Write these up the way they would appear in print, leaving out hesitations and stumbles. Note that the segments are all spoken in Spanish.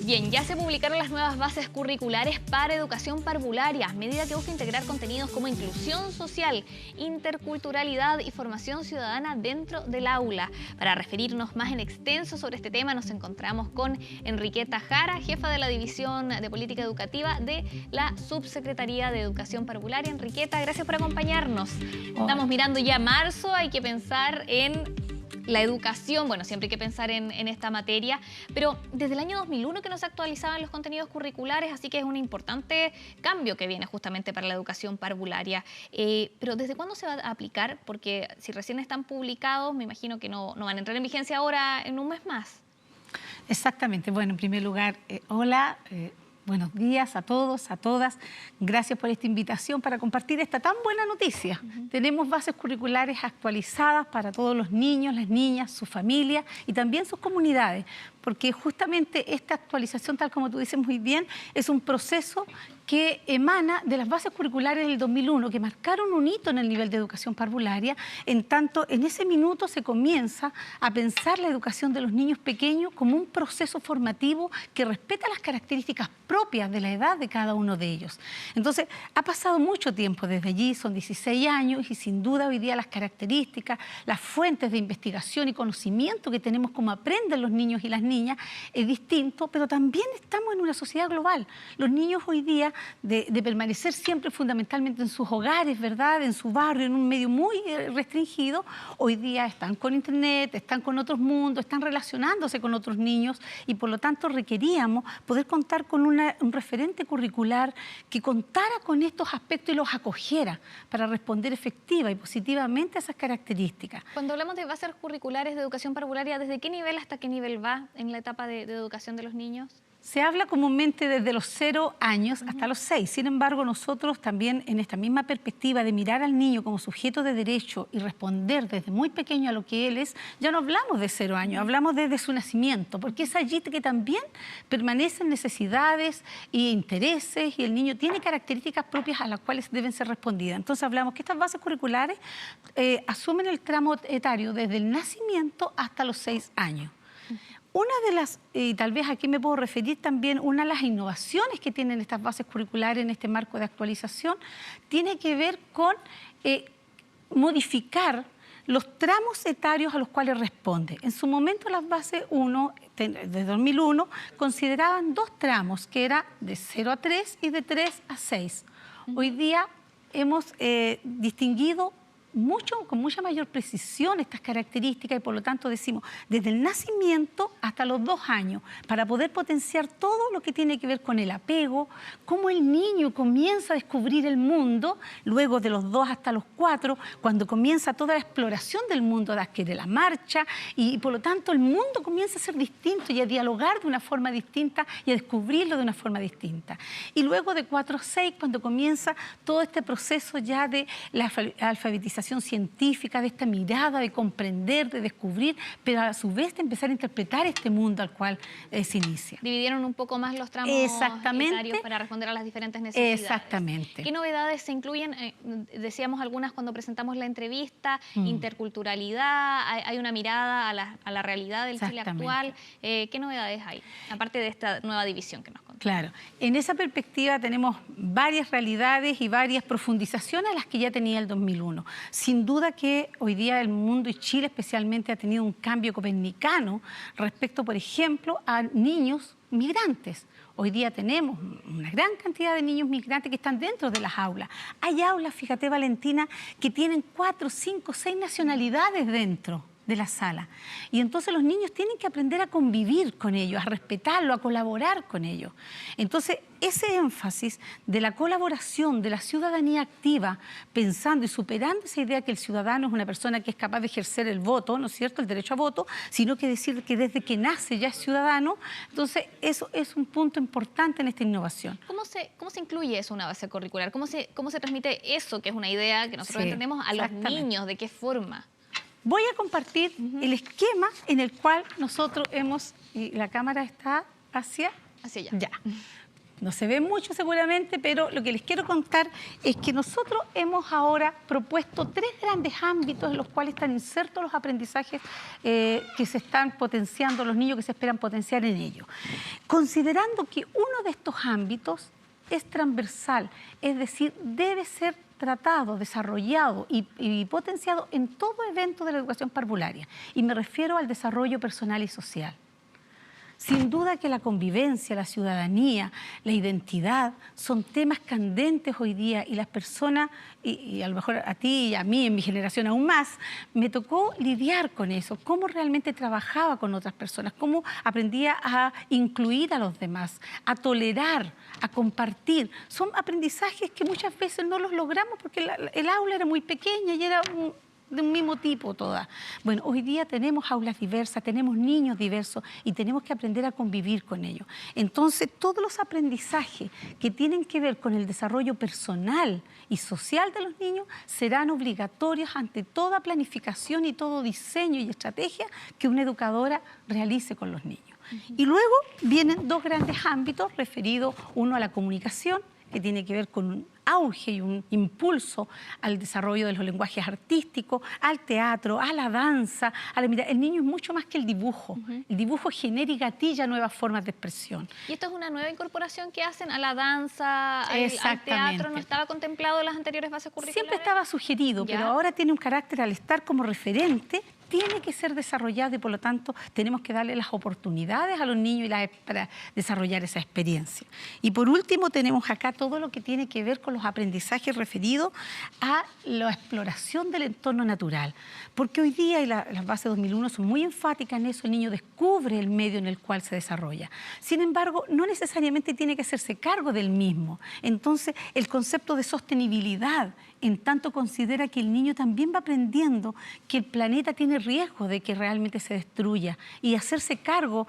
Bien, ya se publicaron las nuevas bases curriculares para educación parvularia, medida que busca integrar contenidos como inclusión social, interculturalidad y formación ciudadana dentro del aula. Para referirnos más en extenso sobre este tema, nos encontramos con Enriqueta Jara, jefa de la División de Política Educativa de la Subsecretaría de Educación Parvularia. Enriqueta, gracias por acompañarnos. Estamos mirando ya marzo, hay que pensar en la educación, bueno, siempre hay que pensar en esta materia, pero desde el año 2001 que no se actualizaban los contenidos curriculares, así que es un importante cambio que viene justamente para la educación parvularia. Pero ¿desde cuándo se va a aplicar? Porque si recién están publicados, me imagino que no van a entrar en vigencia ahora en un mes más. Exactamente. Bueno, en primer lugar, hola. Buenos días a todos, a todas. Gracias por esta invitación para compartir esta tan buena noticia. Tenemos bases curriculares actualizadas para todos los niños, las niñas, sus familias y también sus comunidades, porque justamente esta actualización, tal como tú dices muy bien, es un proceso que emana de las bases curriculares del 2001, que marcaron un hito en el nivel de educación parvularia, en tanto en ese minuto se comienza a pensar la educación de los niños pequeños como un proceso formativo que respeta las características propias de la edad de cada uno de ellos. Entonces, ha pasado mucho tiempo desde allí, son 16 años, y sin duda hoy día las características, las fuentes de investigación y conocimiento que tenemos, como aprenden los niños y las niñas, es distinto, pero también estamos en una sociedad global. Los niños hoy día, de permanecer siempre fundamentalmente en sus hogares, ¿verdad?, en su barrio, en un medio muy restringido, hoy día están con internet, están con otros mundos, están relacionándose con otros niños, y por lo tanto requeríamos poder contar con un referente curricular que contara con estos aspectos y los acogiera para responder efectiva y positivamente a esas características. Cuando hablamos de bases curriculares de educación parvularia, ¿desde qué nivel hasta qué nivel va en la etapa de educación de los niños? Se habla comúnmente desde los 0 años hasta los 6. Sin embargo, nosotros también en esta misma perspectiva de mirar al niño como sujeto de derecho y responder desde muy pequeño a lo que él es, ya no hablamos de 0 años, hablamos desde su nacimiento, porque es allí que también permanecen necesidades e intereses, y el niño tiene características propias a las cuales deben ser respondidas. Entonces hablamos que estas bases curriculares asumen el tramo etario desde el nacimiento hasta los 6 años. Una de las, y tal vez aquí me puedo referir también, una de las innovaciones que tienen estas bases curriculares en este marco de actualización, tiene que ver con modificar los tramos etarios a los cuales responde. En su momento las bases 1, de 2001, consideraban 2 tramos, que era de 0 a 3 y de 3 a 6. Hoy día hemos distinguido con mucha mayor precisión estas características, y por lo tanto decimos desde el nacimiento hasta los 2 años, para poder potenciar todo lo que tiene que ver con el apego, cómo el niño comienza a descubrir el mundo, luego de los 2 hasta los 4, cuando comienza toda la exploración del mundo, de adquirir la marcha, y por lo tanto el mundo comienza a ser distinto y a dialogar de una forma distinta y a descubrirlo de una forma distinta. Y luego de 4 a 6, cuando comienza todo este proceso ya de la alfabetización científica, de esta mirada de comprender, de descubrir, pero a su vez de empezar a interpretar este mundo al cual se inicia. Dividieron un poco más los tramos etarios para responder a las diferentes necesidades. Exactamente. ¿Qué novedades se incluyen? Decíamos algunas cuando presentamos la entrevista, interculturalidad, hay una mirada a la realidad del Chile actual. ¿Qué novedades hay? Aparte de esta nueva división que nos contó. Claro, en esa perspectiva tenemos varias realidades y varias profundizaciones a las que ya tenía el 2001. Sin duda que hoy día el mundo, y Chile especialmente, ha tenido un cambio copernicano respecto, por ejemplo, a niños migrantes. Hoy día tenemos una gran cantidad de niños migrantes que están dentro de las aulas. Hay aulas, fíjate Valentina, que tienen 4, 5, 6 nacionalidades dentro de la sala. Y entonces los niños tienen que aprender a convivir con ellos, a respetarlo, a colaborar con ellos. Entonces, ese énfasis de la colaboración, de la ciudadanía activa, pensando y superando esa idea que el ciudadano es una persona que es capaz de ejercer el voto, ¿no es cierto?, el derecho a voto, sino que decir que desde que nace ya es ciudadano. Entonces, eso es un punto importante en esta innovación. ¿Cómo se incluye eso en una base curricular? ¿Cómo se transmite eso, que es una idea que nosotros entendemos, a los niños? ¿De qué forma? Voy a compartir el esquema en el cual nosotros hemos, y la cámara está hacia allá. Ya. No se ve mucho seguramente, pero lo que les quiero contar es que nosotros hemos ahora propuesto 3 grandes ámbitos en los cuales están insertos los aprendizajes que se están potenciando, los niños que se esperan potenciar en ellos. Considerando que uno de estos ámbitos es transversal, es decir, debe ser tratado, desarrollado y potenciado en todo evento de la educación parvularia. Y me refiero al desarrollo personal y social. Sin duda que la convivencia, la ciudadanía, la identidad son temas candentes hoy día y las personas, y a lo mejor a ti y a mí, en mi generación aún más, me tocó lidiar con eso, cómo realmente trabajaba con otras personas, cómo aprendía a incluir a los demás, a tolerar, a compartir. Son aprendizajes que muchas veces no los logramos porque el aula era muy pequeña y era de un mismo tipo todas. Bueno, hoy día tenemos aulas diversas, tenemos niños diversos y tenemos que aprender a convivir con ellos. Entonces, todos los aprendizajes que tienen que ver con el desarrollo personal y social de los niños serán obligatorios ante toda planificación y todo diseño y estrategia que una educadora realice con los niños. Y luego vienen 2 grandes ámbitos referidos, uno a la comunicación, que tiene que ver con un auge y un impulso al desarrollo de los lenguajes artísticos, al teatro, a la danza, a la mirada. El niño es mucho más que el dibujo. El dibujo genera y gatilla nuevas formas de expresión. ¿Y esto es una nueva incorporación que hacen a la danza, al teatro? ¿No estaba contemplado en las anteriores bases curriculares? Siempre estaba sugerido, pero ahora tiene un carácter, al estar como referente, tiene que ser desarrollado y por lo tanto tenemos que darle las oportunidades a los niños para desarrollar esa experiencia. Y por último tenemos acá todo lo que tiene que ver con los aprendizajes referidos a la exploración del entorno natural. Porque hoy día, y las bases 2001 son muy enfáticas en eso, el niño descubre el medio en el cual se desarrolla. Sin embargo, no necesariamente tiene que hacerse cargo del mismo. Entonces, el concepto de sostenibilidad, en tanto considera que el niño también va aprendiendo que el planeta tiene riesgo de que realmente se destruya y hacerse cargo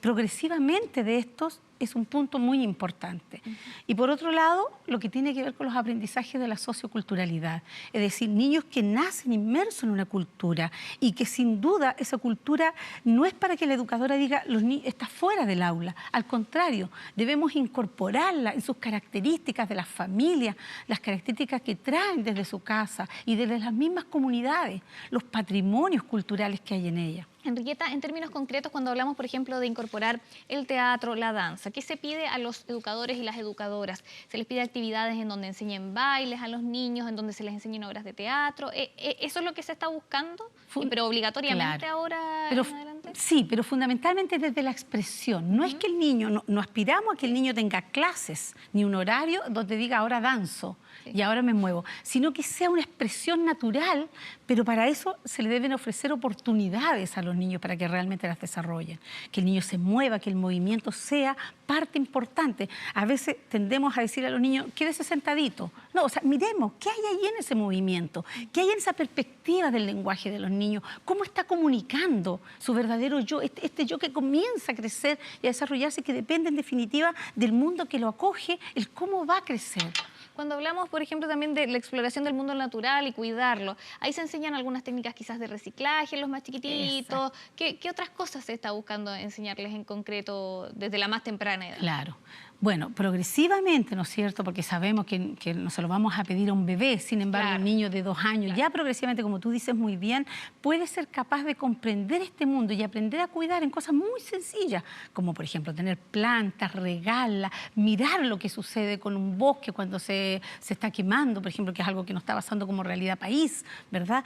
progresivamente de estos es un punto muy importante. Y por otro lado, lo que tiene que ver con los aprendizajes de la socioculturalidad, es decir, niños que nacen inmersos en una cultura y que sin duda esa cultura no es para que la educadora diga está fuera del aula, al contrario, debemos incorporarla en sus características de las familias, las características que traen desde su casa y desde las mismas comunidades, los patrimonios culturales que hay en ellas. Enriqueta, en términos concretos, cuando hablamos, por ejemplo, de incorporar el teatro, la danza, ¿qué se pide a los educadores y las educadoras? ¿Se les pide actividades en donde enseñen bailes a los niños, en donde se les enseñen obras de teatro? ¿Eso es lo que se está buscando? ¿Pero obligatoriamente ahora en adelante? Sí, pero fundamentalmente desde la expresión. No es que el niño, no aspiramos a que el niño tenga clases, ni un horario donde diga ahora danzo y ahora me muevo, sino que sea una expresión natural, pero para eso se le deben ofrecer oportunidades a los niños para que realmente las desarrollen. Que el niño se mueva, que el movimiento sea parte importante. A veces tendemos a decir a los niños, quédese sentadito. No, o sea, miremos, ¿qué hay ahí en ese movimiento? ¿Qué hay en esa perspectiva del lenguaje de los niños? ¿Cómo está comunicando su verdadero yo? Este yo que comienza a crecer y a desarrollarse, que depende en definitiva del mundo que lo acoge, el cómo va a crecer. Cuando hablamos, por ejemplo, también de la exploración del mundo natural y cuidarlo, ahí se enseñan algunas técnicas quizás de reciclaje en los más chiquititos. ¿Qué otras cosas se está buscando enseñarles en concreto desde la más temprana edad? Claro. Bueno, progresivamente, ¿no es cierto? Porque sabemos que no se lo vamos a pedir a un bebé, sin embargo, un niño de 2 años, ya progresivamente, como tú dices muy bien, puede ser capaz de comprender este mundo y aprender a cuidar en cosas muy sencillas, como por ejemplo tener plantas, regarlas, mirar lo que sucede con un bosque cuando se está quemando, por ejemplo, que es algo que nos está pasando como realidad país, ¿verdad?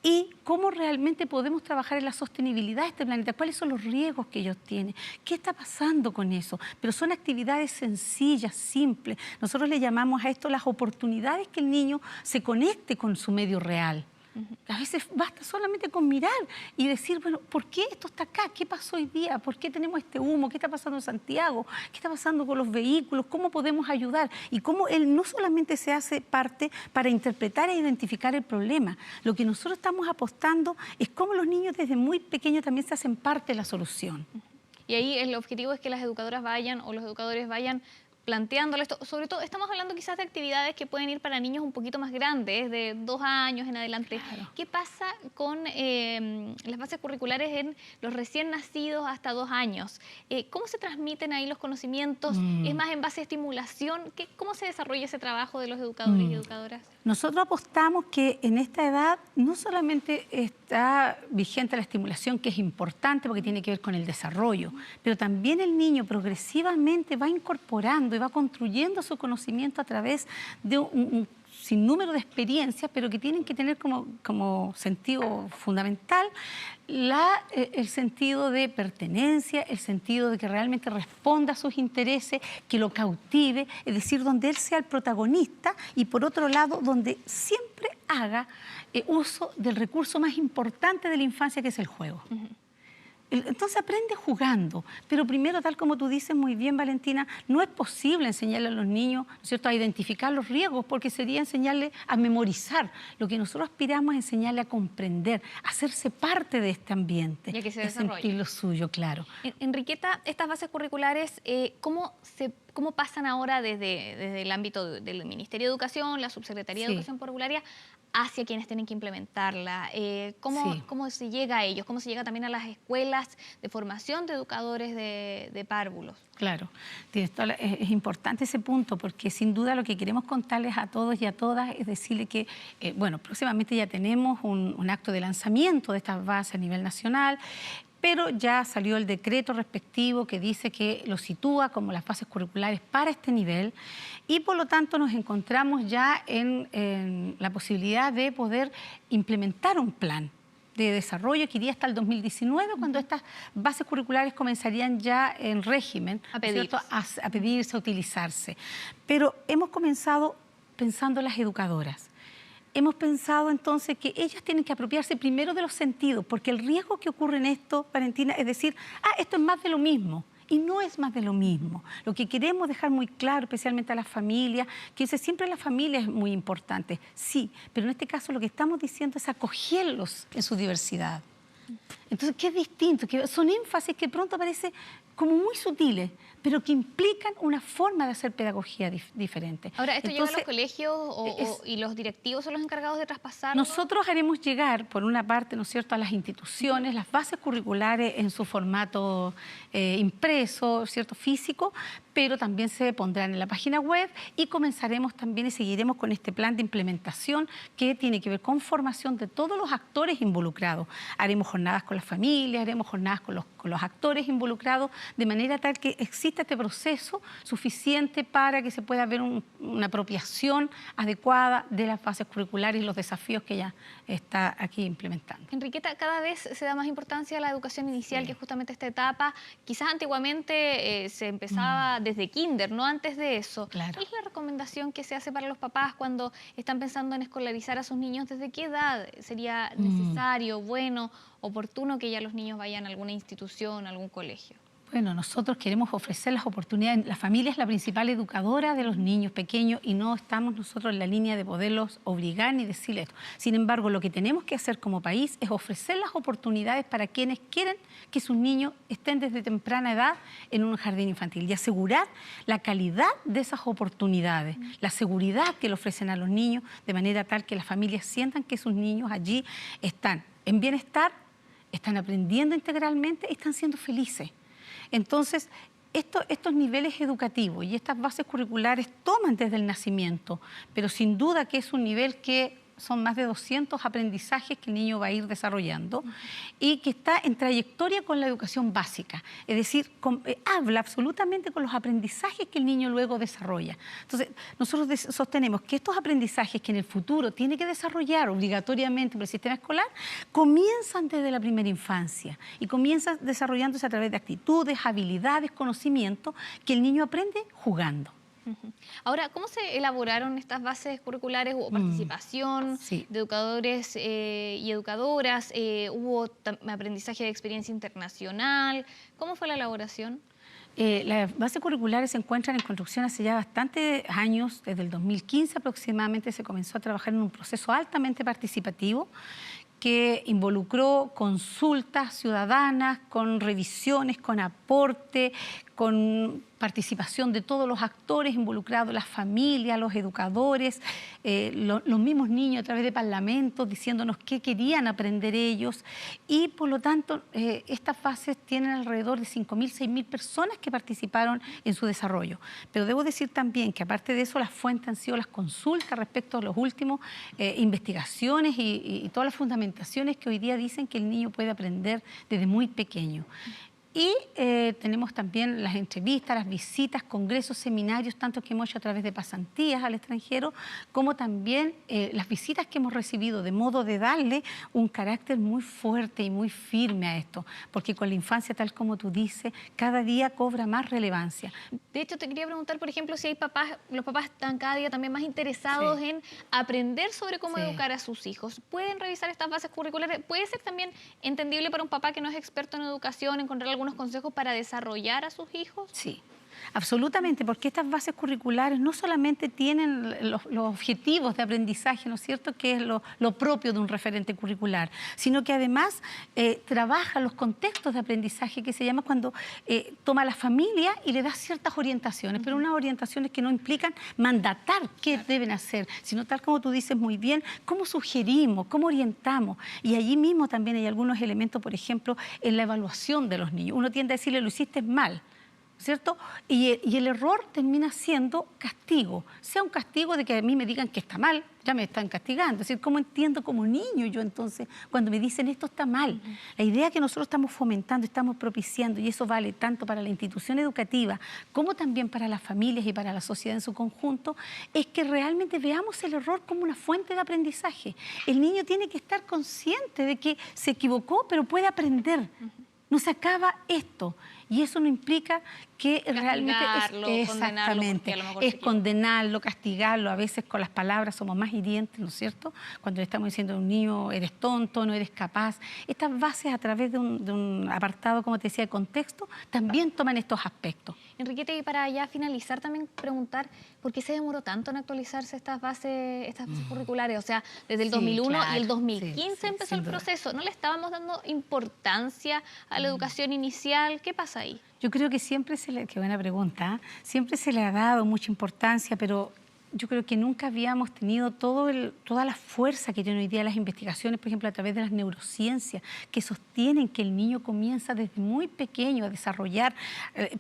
Y cómo realmente podemos trabajar en la sostenibilidad de este planeta, cuáles son los riesgos que ellos tienen, qué está pasando con eso. Pero son actividades sencillas, simples. Nosotros le llamamos a esto las oportunidades que el niño se conecte con su medio real. A veces basta solamente con mirar y decir, bueno, ¿por qué esto está acá? ¿Qué pasó hoy día? ¿Por qué tenemos este humo? ¿Qué está pasando en Santiago? ¿Qué está pasando con los vehículos? ¿Cómo podemos ayudar? Y cómo él no solamente se hace parte para interpretar e identificar el problema. Lo que nosotros estamos apostando es cómo los niños desde muy pequeños también se hacen parte de la solución. Y ahí el objetivo es que las educadoras vayan o los educadores vayan planteándolo esto. Sobre todo, estamos hablando quizás de actividades que pueden ir para niños un poquito más grandes, de 2 años en adelante. Claro. ¿Qué pasa con las bases curriculares en los recién nacidos hasta 2 años? ¿Cómo se transmiten ahí los conocimientos? ¿Es más en base a estimulación? ¿Cómo se desarrolla ese trabajo de los educadores y educadoras? Nosotros apostamos que en esta edad no solamente está vigente la estimulación, que es importante porque tiene que ver con el desarrollo, pero también el niño progresivamente va incorporando y va construyendo su conocimiento a través de un sinnúmero de experiencias, pero que tienen que tener como sentido fundamental el sentido de pertenencia, el sentido de que realmente responda a sus intereses, que lo cautive, es decir, donde él sea el protagonista y por otro lado, donde siempre haga uso del recurso más importante de la infancia, que es el juego. Entonces aprende jugando, pero primero, tal como tú dices muy bien, Valentina, no es posible enseñarle a los niños, ¿no es cierto?, a identificar los riesgos, porque sería enseñarle a memorizar. Lo que nosotros aspiramos es enseñarle a comprender, a hacerse parte de este ambiente, y que se a sentir lo suyo, claro. Enriqueta, estas bases curriculares, ¿cómo pasan ahora desde el ámbito del Ministerio de Educación, la Subsecretaría de Educación Parvularia, hacia quienes tienen que implementarla? ¿Cómo se llega a ellos? ¿Cómo se llega también a las escuelas de formación de educadores de párvulos? Claro, es importante ese punto, porque sin duda lo que queremos contarles a todos y a todas es decirle que, bueno, próximamente ya tenemos un acto de lanzamiento de estas bases a nivel nacional, pero ya salió el decreto respectivo que dice que lo sitúa como las bases curriculares para este nivel y por lo tanto nos encontramos ya en la posibilidad de poder implementar un plan de desarrollo que iría hasta el 2019, cuando estas bases curriculares comenzarían ya en régimen a pedirse, a utilizarse. Pero hemos comenzado pensando en las educadoras. Hemos pensado entonces que ellas tienen que apropiarse primero de los sentidos, porque el riesgo que ocurre en esto, Valentina, es decir, esto es más de lo mismo. Y no es más de lo mismo. Lo que queremos dejar muy claro, especialmente a las familias, que siempre la familia es muy importante, sí, pero en este caso lo que estamos diciendo es acogerlos en su diversidad. Entonces, ¿qué es distinto? Que son énfasis que pronto parecen como muy sutiles, pero que implican una forma de hacer pedagogía diferente. Ahora, ¿esto llega a los colegios y los directivos son los encargados de traspasarlo? Nosotros haremos llegar, por una parte, ¿no es cierto?, a las instituciones, las bases curriculares en su formato impreso, ¿cierto?, físico, pero también se pondrán en la página web y comenzaremos también y seguiremos con este plan de implementación que tiene que ver con formación de todos los actores involucrados. Haremos jornadas con las familias, haremos jornadas con los actores involucrados, de manera tal que exista este proceso suficiente para que se pueda ver una apropiación adecuada de las bases curriculares y los desafíos que ya está aquí implementando. Enriqueta, cada vez se da más importancia a la educación inicial, que es justamente esta etapa. Quizás antiguamente se empezaba desde kinder, no antes de eso. Claro. ¿Cuál es la recomendación que se hace para los papás cuando están pensando en escolarizar a sus niños? ¿Desde qué edad sería necesario, bueno, oportuno que ya los niños vayan a alguna institución, a algún colegio? Bueno, nosotros queremos ofrecer las oportunidades. La familia es la principal educadora de los niños pequeños y no estamos nosotros en la línea de poderlos obligar ni decirles esto. Sin embargo, lo que tenemos que hacer como país es ofrecer las oportunidades para quienes quieren que sus niños estén desde temprana edad en un jardín infantil y asegurar la calidad de esas oportunidades, la seguridad que le ofrecen a los niños, de manera tal que las familias sientan que sus niños allí están en bienestar, están aprendiendo integralmente y están siendo felices. Entonces, estos niveles educativos y estas bases curriculares toman desde el nacimiento, pero sin duda que es un nivel que son más de 200 aprendizajes que el niño va a ir desarrollando y que está en trayectoria con la educación básica, es decir, habla absolutamente con los aprendizajes que el niño luego desarrolla. Entonces, nosotros sostenemos que estos aprendizajes que en el futuro tiene que desarrollar obligatoriamente por el sistema escolar, comienzan desde la primera infancia y comienzan desarrollándose a través de actitudes, habilidades, conocimientos que el niño aprende jugando. Ahora, ¿cómo se elaboraron estas bases curriculares? ¿Hubo participación de educadores y educadoras? ¿Hubo aprendizaje de experiencia internacional? ¿Cómo fue la elaboración? Las bases curriculares se encuentran en construcción hace ya bastantes años, desde el 2015 aproximadamente se comenzó a trabajar en un proceso altamente participativo que involucró consultas ciudadanas, con revisiones, con aporte, con participación de todos los actores involucrados, las familias, los educadores, los mismos niños a través de parlamentos diciéndonos qué querían aprender ellos y por lo tanto estas fases tienen alrededor de 5.000, 6.000 personas que participaron en su desarrollo. Pero debo decir también que aparte de eso las fuentes han sido las consultas respecto a los últimos investigaciones y todas las fundamentaciones que hoy día dicen que el niño puede aprender desde muy pequeño. Y tenemos también las entrevistas, las visitas, congresos, seminarios, tanto que hemos hecho a través de pasantías al extranjero, como también las visitas que hemos recibido, de modo de darle un carácter muy fuerte y muy firme a esto, porque con la infancia, tal como tú dices, cada día cobra más relevancia. De hecho, te quería preguntar, por ejemplo, si hay papás, los papás están cada día también más interesados en aprender sobre cómo educar a sus hijos. ¿Pueden revisar estas bases curriculares? ¿Puede ser también entendible para un papá que no es experto en educación encontrar algunos consejos para desarrollar a sus hijos? Sí, absolutamente, porque estas bases curriculares no solamente tienen los objetivos de aprendizaje, ¿no es cierto?, que es lo propio de un referente curricular, sino que además trabaja los contextos de aprendizaje, que se llama cuando toma a la familia y le da ciertas orientaciones, pero unas orientaciones que no implican mandatar qué deben hacer, sino tal como tú dices muy bien, cómo sugerimos, cómo orientamos. Y allí mismo también hay algunos elementos, por ejemplo, en la evaluación de los niños. Uno tiende a decirle, lo hiciste mal, ¿cierto? Y el error termina siendo castigo, sea un castigo de que a mí me digan que está mal, ya me están castigando, es decir, ¿cómo entiendo como niño yo entonces cuando me dicen esto está mal? La idea que nosotros estamos fomentando, estamos propiciando, y eso vale tanto para la institución educativa como también para las familias y para la sociedad en su conjunto, es que realmente veamos el error como una fuente de aprendizaje. El niño tiene que estar consciente de que se equivocó, pero puede aprender. No se acaba esto. Y eso no implica que realmente exactamente, es condenarlo, castigarlo. A veces con las palabras somos más hirientes, ¿no es cierto? Cuando le estamos diciendo a un niño, eres tonto, no eres capaz. Estas bases a través de un apartado, como te decía, de contexto, también toman estos aspectos. Enriqueta, y para ya finalizar también preguntar, ¿por qué se demoró tanto en actualizarse estas bases curriculares? O sea, desde el 2001 y el 2015 empezó el proceso. ¿No le estábamos dando importancia a la educación inicial? ¿Qué pasa ahí? Yo creo que siempre qué buena pregunta, siempre se le ha dado mucha importancia, pero yo creo que nunca habíamos tenido toda la fuerza que tienen hoy día las investigaciones, por ejemplo, a través de las neurociencias, que sostienen que el niño comienza desde muy pequeño a desarrollar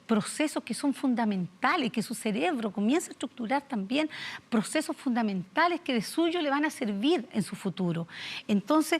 procesos que son fundamentales, que su cerebro comienza a estructurar también procesos fundamentales que de suyo le van a servir en su futuro. Entonces,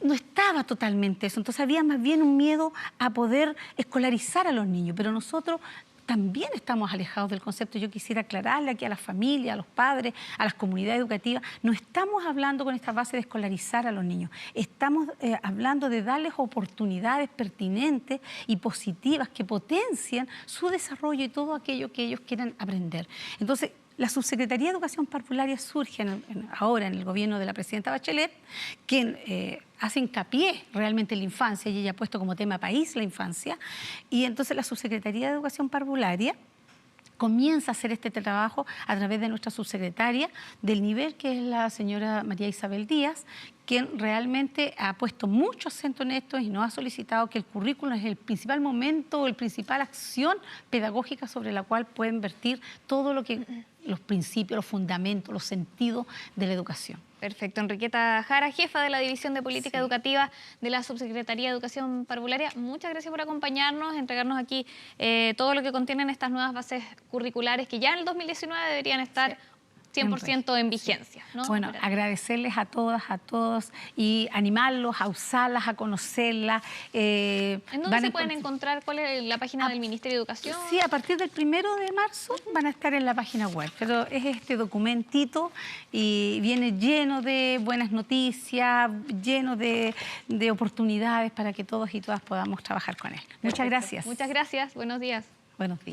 no estaba totalmente eso, entonces había más bien un miedo a poder escolarizar a los niños, pero nosotros también estamos alejados del concepto. Yo quisiera aclararle aquí a las familias, a los padres, a las comunidades educativas, no estamos hablando con esta base de escolarizar a los niños, estamos hablando de darles oportunidades pertinentes y positivas que potencian su desarrollo y todo aquello que ellos quieran aprender. Entonces, la Subsecretaría de Educación Parvularia surge ahora en el gobierno de la presidenta Bachelet, que hace hincapié realmente en la infancia, y ella ha puesto como tema país la infancia, y entonces la Subsecretaría de Educación Parvularia comienza a hacer este trabajo a través de nuestra subsecretaria del nivel, que es la señora María Isabel Díaz, quien realmente ha puesto mucho acento en esto y nos ha solicitado que el currículum es el principal momento, la principal acción pedagógica sobre la cual pueden vertir todo lo que los principios, los fundamentos, los sentidos de la educación. Perfecto. Enriqueta Jara, jefa de la División de Política Educativa de la Subsecretaría de Educación Parvularia, muchas gracias por acompañarnos, entregarnos aquí todo lo que contienen estas nuevas bases curriculares que ya en el 2019 deberían estar 100% en vigencia, ¿no? Bueno, agradecerles a todas, a todos y animarlos a usarlas, a conocerlas. ¿En dónde se pueden encontrar? ¿Cuál es la página del Ministerio de Educación? Sí, a partir del 1 de marzo van a estar en la página web, pero es este documentito y viene lleno de buenas noticias, lleno de oportunidades para que todos y todas podamos trabajar con él. Muchas gracias. Muchas gracias. Buenos días. Buenos días.